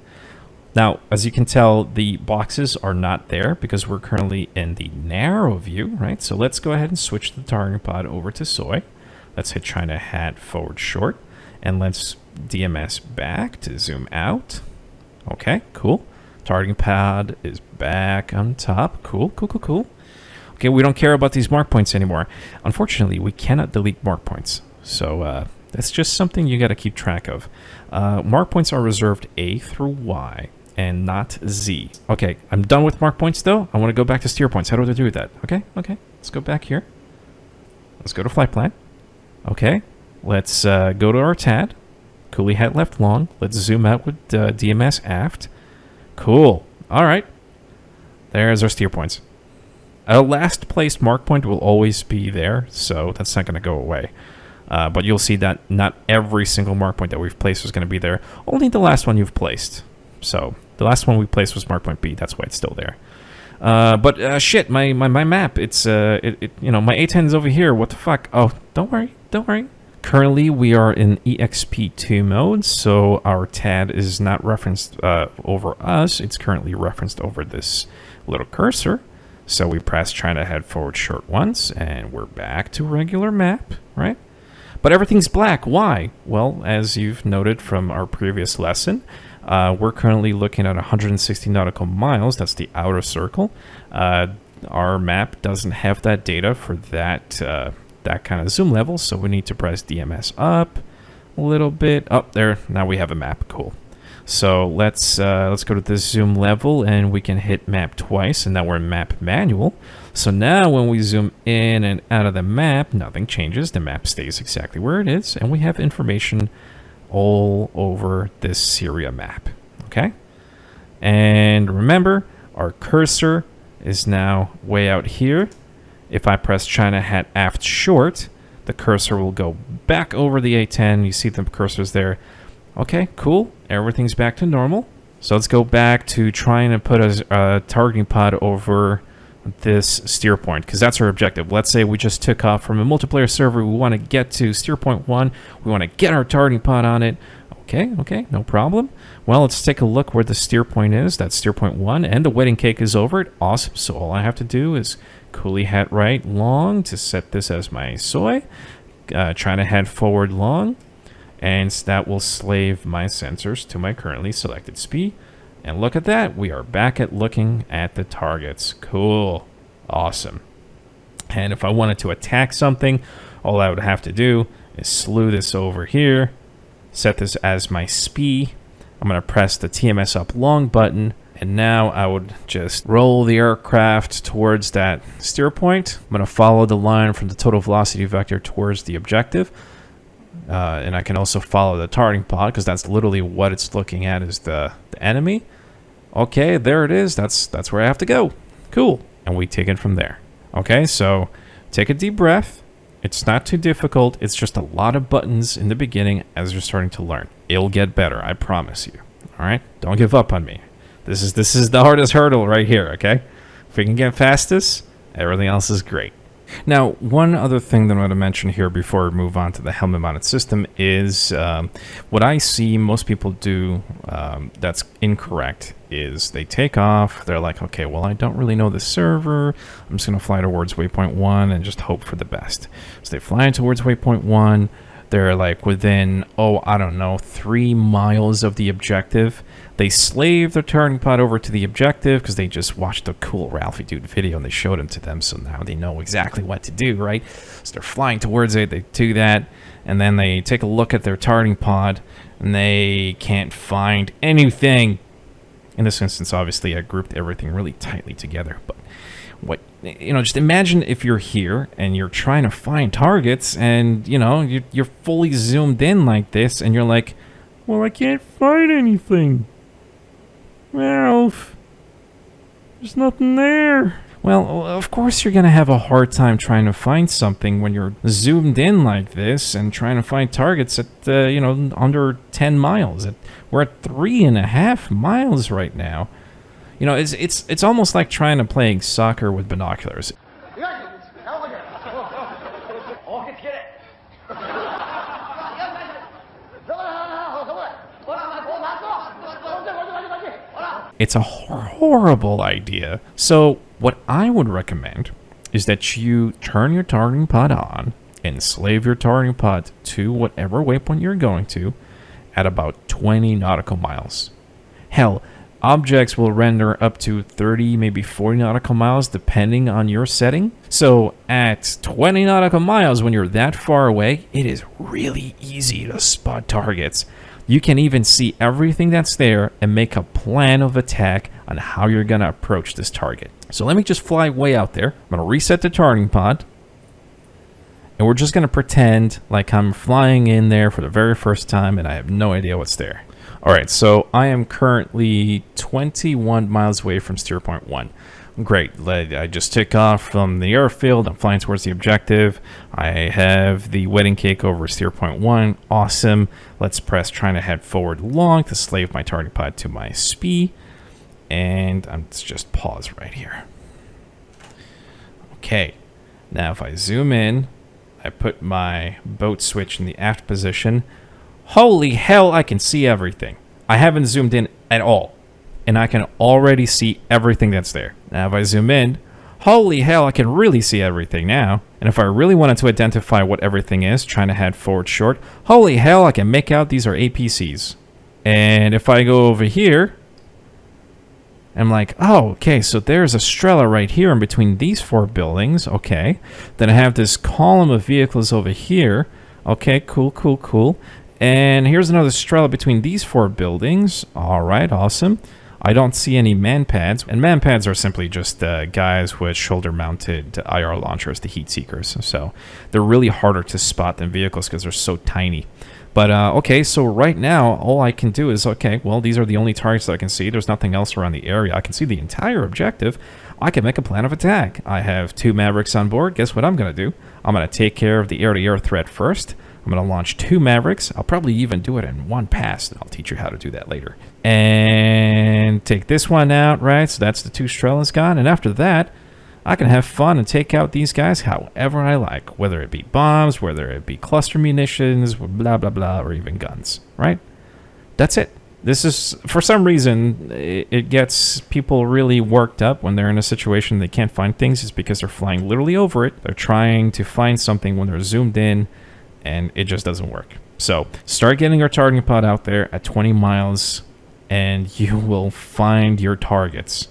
Now, as you can tell, the boxes are not there because we're currently in the narrow view, right? So let's go ahead and switch the targeting pod over to soy. Let's hit China hat forward short. And let's DMS back to zoom out. Okay, cool. Targeting pod is back on top. Cool. Okay, we don't care about these mark points anymore. Unfortunately, we cannot delete mark points. So that's just something you got to keep track of. Mark points are reserved A through Y and not Z. Okay, I'm done with mark points though. I want to go back to steer points. How do I do that? Okay. Let's go back here. Let's go to flight plan. Okay, let's go to our TAD. Coolie hat left long. Let's zoom out with DMS aft. Cool. All right. There's our steer points. A last placed mark point will always be there, so that's not going to go away. But you'll see that not every single mark point that we've placed is going to be there. Only the last one you've placed. So the last one we placed was mark point B. That's why it's still there. But shit, my map. It's my A10 is over here. What the fuck? Oh, don't worry. Currently, we are in EXP2 mode, so our TAD is not referenced over us. It's currently referenced over this little cursor. So we press China head forward short once, and we're back to regular map, right? But everything's black. Why? Well, as you've noted from our previous lesson, we're currently looking at 160 nautical miles. That's the outer circle. Our map doesn't have that data for that kind of zoom level, so we need to press DMS up a little bit. Oh, there. Now we have a map. Cool. So let's go to this zoom level, and we can hit map twice, and now we're in map manual. So now when we zoom in and out of the map, nothing changes. The map stays exactly where it is, and we have information all over this Syria map. Okay? And remember, our cursor is now way out here. If I press China hat aft short, the cursor will go back over the A10. You see the cursors there. Okay, cool. Everything's back to normal. So let's go back to trying to put a targeting pod over this steer point, because that's our objective. Let's say we just took off from a multiplayer server. We want to get to steer point 1. We want to get our targeting pod on it. Okay, no problem. Well, let's take a look where the steer point is. That's steer point 1, and the wedding cake is over it. Awesome. So all I have to do is coolie hat right long to set this as my soy. Trying to head forward long, and that will slave my sensors to my currently selected SPI. And look at that. We are back at looking at the targets. Cool. Awesome. And if I wanted to attack something, all I would have to do is slew this over here. Set this as my SPI. I'm going to press the TMS up long button, and now I would just roll the aircraft towards that steer point. I'm going to follow the line from the total velocity vector towards the objective. And I can also follow the targeting pod, because that's literally what it's looking at, is the enemy. Okay, there it is. That's where I have to go. Cool. And we take it from there. Okay, so take a deep breath. It's not too difficult. It's just a lot of buttons in the beginning as you're starting to learn. It'll get better, I promise you. All right? Don't give up on me. This is the hardest hurdle right here, okay? If we can get past this, everything else is great. Now, one other thing that I want to mention here before we move on to the helmet-mounted system is what I see most people do that's incorrect is they take off. They're like, okay, well, I don't really know the server. I'm just going to fly towards waypoint 1 and just hope for the best. So they fly towards waypoint 1. They're like within, I don't know, 3 miles of the objective. They slave their turning pod over to the objective because they just watched a cool ralfidude video and they showed it to them, so now they know exactly what to do, right? So they're flying towards it, they do that, and then they take a look at their targeting pod, and they can't find anything. In this instance, obviously, I grouped everything really tightly together. But just imagine if you're here and you're trying to find targets and, you're fully zoomed in like this and you're like, well, I can't find anything. Ralph, there's nothing there. Well, of course you're going to have a hard time trying to find something when you're zoomed in like this and trying to find targets at, under 10 miles. We're at 3.5 miles right now. It's almost like trying to play soccer with binoculars. It's a horrible idea. So what I would recommend is that you turn your targeting pod on and slave your targeting pod to whatever waypoint you're going to at about 20 nautical miles. Hell, objects will render up to 30, maybe 40 nautical miles depending on your setting. So at 20 nautical miles, when you're that far away, it is really easy to spot targets. You can even see everything that's there and make a plan of attack on how you're going to approach this target. So let me just fly way out there. I'm going to reset the targeting pod. And we're just going to pretend like I'm flying in there for the very first time and I have no idea what's there. All right, so I am currently 21 miles away from Steerpoint 1. Great, I just took off from the airfield. I'm flying towards the objective. I have the wedding cake over Steerpoint 1. Awesome. Let's press trying to head forward long to slave my targeting pod to my SPI. And let's just pause right here. Okay, now if I zoom in, I put my boat switch in the aft position. Holy hell, I can see everything. I haven't zoomed in at all, and I can already see everything that's there. Now if I zoom in, holy hell, I can really see everything now. And if I really wanted to identify what everything is, trying to head forward short, holy hell, I can make out these are APCs. And if I go over here, I'm like, oh, okay, so there's a Strela right here in between these 4 buildings. Okay. Then I have this column of vehicles over here. Okay, cool. And here's another Strela between these 4 buildings. All right, awesome. I don't see any man pads. And man pads are simply just guys with shoulder-mounted IR launchers, the heat seekers. So they're really harder to spot than vehicles because they're so tiny. But, okay, so right now, all I can do is, okay, well, these are the only targets that I can see. There's nothing else around the area. I can see the entire objective. I can make a plan of attack. I have 2 Mavericks on board. Guess what I'm going to do? I'm going to take care of the air-to-air threat first. I'm going to launch 2 Mavericks. I'll probably even do it in one pass. I'll teach you how to do that later. And take this one out, right? So that's the 2 Strelas gone. And after that, I can have fun and take out these guys however I like, whether it be bombs, whether it be cluster munitions, blah, blah, blah, or even guns, right? That's it. This is, for some reason, it gets people really worked up when they're in a situation they can't find things. It's because they're flying literally over it. They're trying to find something when they're zoomed in, and it just doesn't work. So start getting your targeting pod out there at 20 miles, and you will find your targets,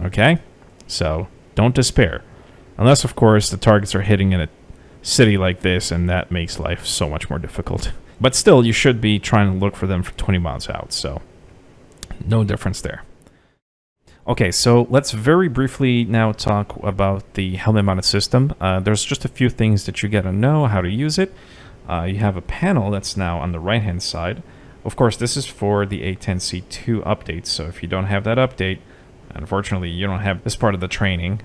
okay? So don't despair. Unless, of course, the targets are hitting in a city like this, and that makes life so much more difficult. But still, you should be trying to look for them from 20 miles out, so no difference there. Okay, so let's very briefly now talk about the helmet-mounted system. There's just a few things that you gotta know how to use it. You have a panel that's now on the right-hand side. Of course, this is for the A-10C II update, so if you don't have that update, unfortunately, you don't have this part of the training.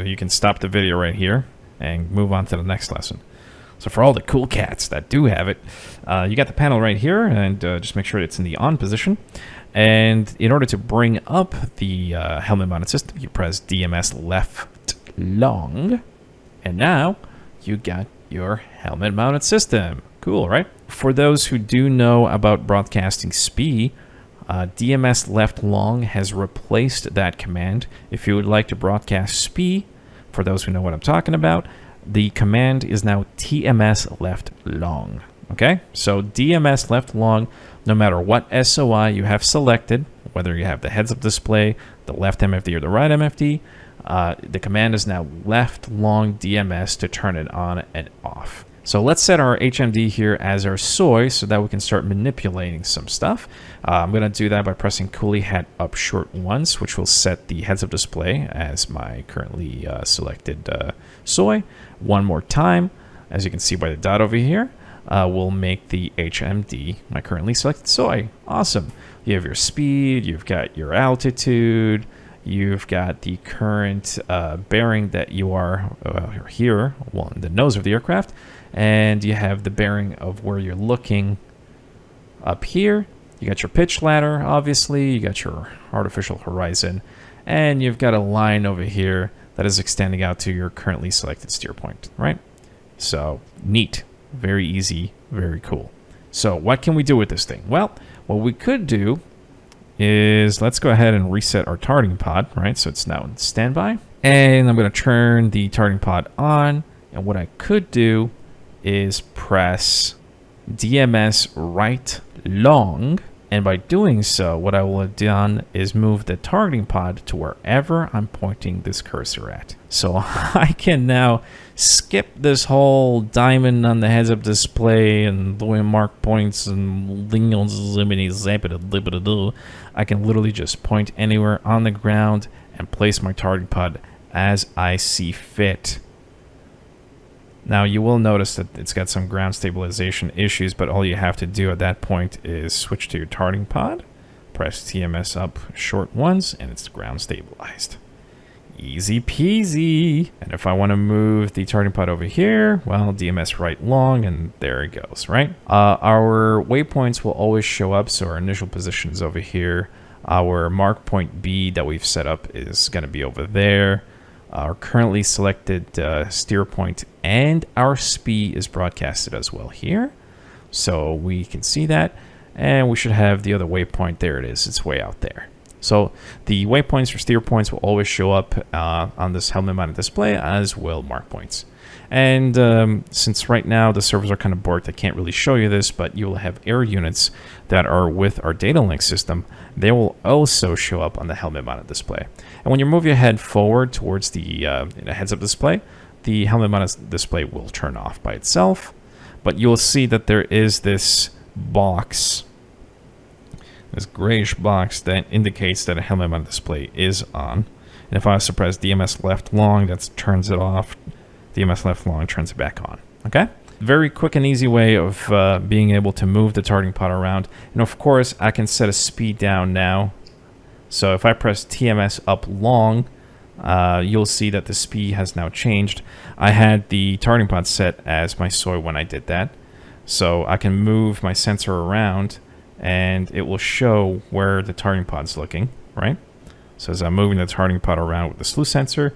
You can stop the video right here and move on to the next lesson. So for all the cool cats that do have it, you got the panel right here, and just make sure it's in the on position. And in order to bring up the helmet-mounted system, you press DMS left long, and now you got your helmet-mounted system. Cool, right? For those who do know about broadcasting SPI, DMS left long has replaced that command. If you would like to broadcast SPI, for those who know what I'm talking about, the command is now TMS left long. Okay, so DMS left long, no matter what SOI you have selected, whether you have the heads-up display, the left MFD, or the right MFD, the command is now left long DMS to turn it on and off. So let's set our HMD here as our soy so that we can start manipulating some stuff. I'm going to do that by pressing coolie head up short once, which will set the heads-up display as my currently selected soy. One more time, as you can see by the dot over here, will make the HMD my currently selected soy. Awesome. You have your speed, you've got your altitude, you've got the current bearing that you are here, well, in the nose of the aircraft, and you have the bearing of where you're looking up here. You got your pitch ladder, obviously, you got your artificial horizon, and you've got a line over here that is extending out to your currently selected steer point, right? So, neat. Very easy, very cool. So, what can we do with this thing? Well, what we could do is let's go ahead and reset our targeting pod, right? So it's now in standby. And I'm going to turn the targeting pod on. And what I could do is press DMS right long. And by doing so, what I will have done is move the targeting pod to wherever I'm pointing this cursor at. So I can now skip this whole diamond on the heads-up display and the way mark points and I can literally just point anywhere on the ground and place my targeting pod as I see fit. Now you will notice that it's got some ground stabilization issues, but all you have to do at that point is switch to your targeting pod, press TMS up short once, and it's ground stabilized. Easy peasy. And if I want to move the targeting pod over here, well, DMS right long, and there it goes, right? Our waypoints will always show up, so our initial position is over here. Our mark point B that we've set up is going to be over there. Our currently selected steer point and our SPI is broadcasted as well here. So we can see that. And we should have the other waypoint. There it is. It's way out there. So the waypoints or steer points will always show up on this helmet mounted display, as will mark points. And since right now the servers are kind of borked, I can't really show you this, but you will have air units that are with our data link system. They will also show up on the helmet mounted display. And when you move your head forward towards the heads-up display, the helmet mounted display will turn off by itself. But you'll see that there is this box, this grayish box that indicates that a helmet mounted display is on. And if I was to press DMS left long, that turns it off. DMS left long turns it back on. Okay? Very quick and easy way of being able to move the targeting pod around. And of course, I can set a speed down now. So if I press TMS up long, you'll see that the speed has now changed. I had the targeting pod set as my soy when I did that. So I can move my sensor around and it will show where the targeting pod's looking, right? So as I'm moving the targeting pod around with the slew sensor,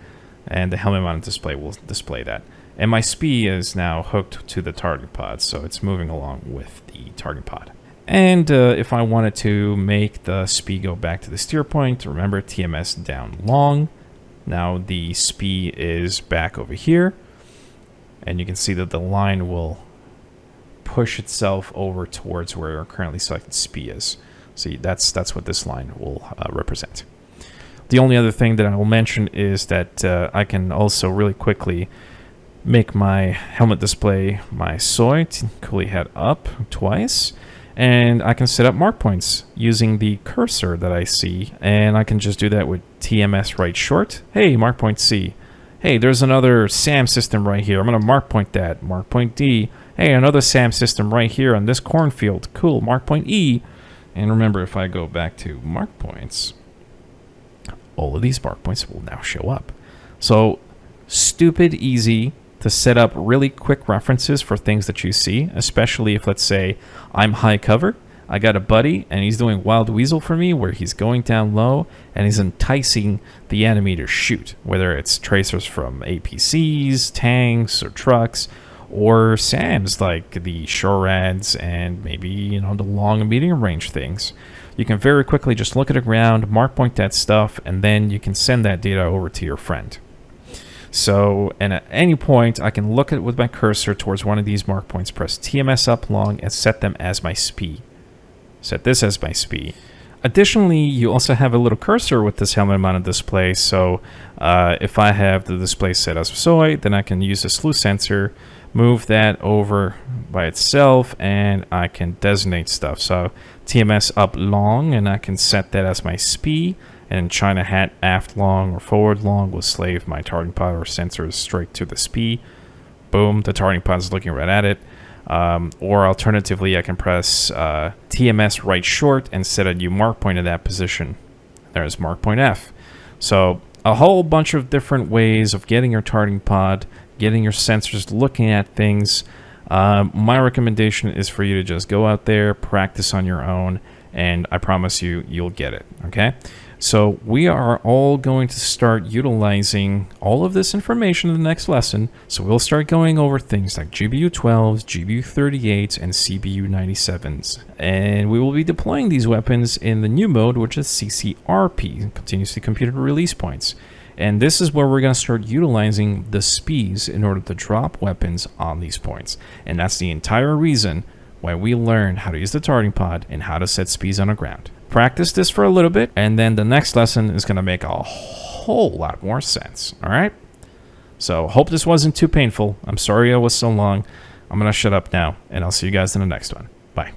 and the helmet mounted display will display that. And my SPI is now hooked to the targeting pod, so it's moving along with the targeting pod. And if I wanted to make the SPI go back to the steer point, remember TMS down long. Now the SPI is back over here, and you can see that the line will push itself over towards where our currently selected SPI is. So that's what this line will represent. The only other thing that I will mention is that I can also really quickly make my helmet display my soy, coolie head up twice, and I can set up mark points using the cursor that I see, and I can just do that with TMS right short. Hey, mark point C. Hey, there's another SAM system right here. I'm going to mark point that. Mark point D. Hey, another SAM system right here on this cornfield. Cool, mark point E. And remember, if I go back to mark points, all of these mark points will now show up. So stupid easy to set up really quick references for things that you see, especially if, let's say, I'm high cover. I got a buddy and he's doing wild weasel for me where he's going down low and he's enticing the enemy to shoot, whether it's tracers from APCs, tanks, or trucks, or SAMs like the SHORADs and maybe, the long and medium range things. You can very quickly just look at the ground, mark point that stuff, and then you can send that data over to your friend. So, and at any point, I can look at with my cursor towards one of these mark points, press TMS up long, and set them as my SPI. Set this as my SPI. Additionally, you also have a little cursor with this helmet mounted display. So if I have the display set as soy, then I can use a slew sensor, move that over by itself, and I can designate stuff. So TMS up long, and I can set that as my SPI, and China hat aft long or forward long will slave my targeting pod or sensors straight to the SPI. Boom, the targeting pod is looking right at it. Or alternatively, I can press TMS right short and set a new mark point in that position. There's mark point F. So a whole bunch of different ways of getting your targeting pod, getting your sensors looking at things. My recommendation is for you to just go out there, practice on your own, and I promise you, you'll get it, okay? So we are all going to start utilizing all of this information in the next lesson. So we'll start going over things like GBU-12s, GBU-38s, and CBU-97s. And we will be deploying these weapons in the new mode, which is CCRP, Continuously Computed Release Points. And this is where we're going to start utilizing the SPIs in order to drop weapons on these points. And that's the entire reason why we learn how to use the targeting pod and how to set SPIs on the ground. Practice this for a little bit, and then the next lesson is going to make a whole lot more sense, all right? So hope this wasn't too painful. I'm sorry I was so long. I'm going to shut up now, and I'll see you guys in the next one. Bye.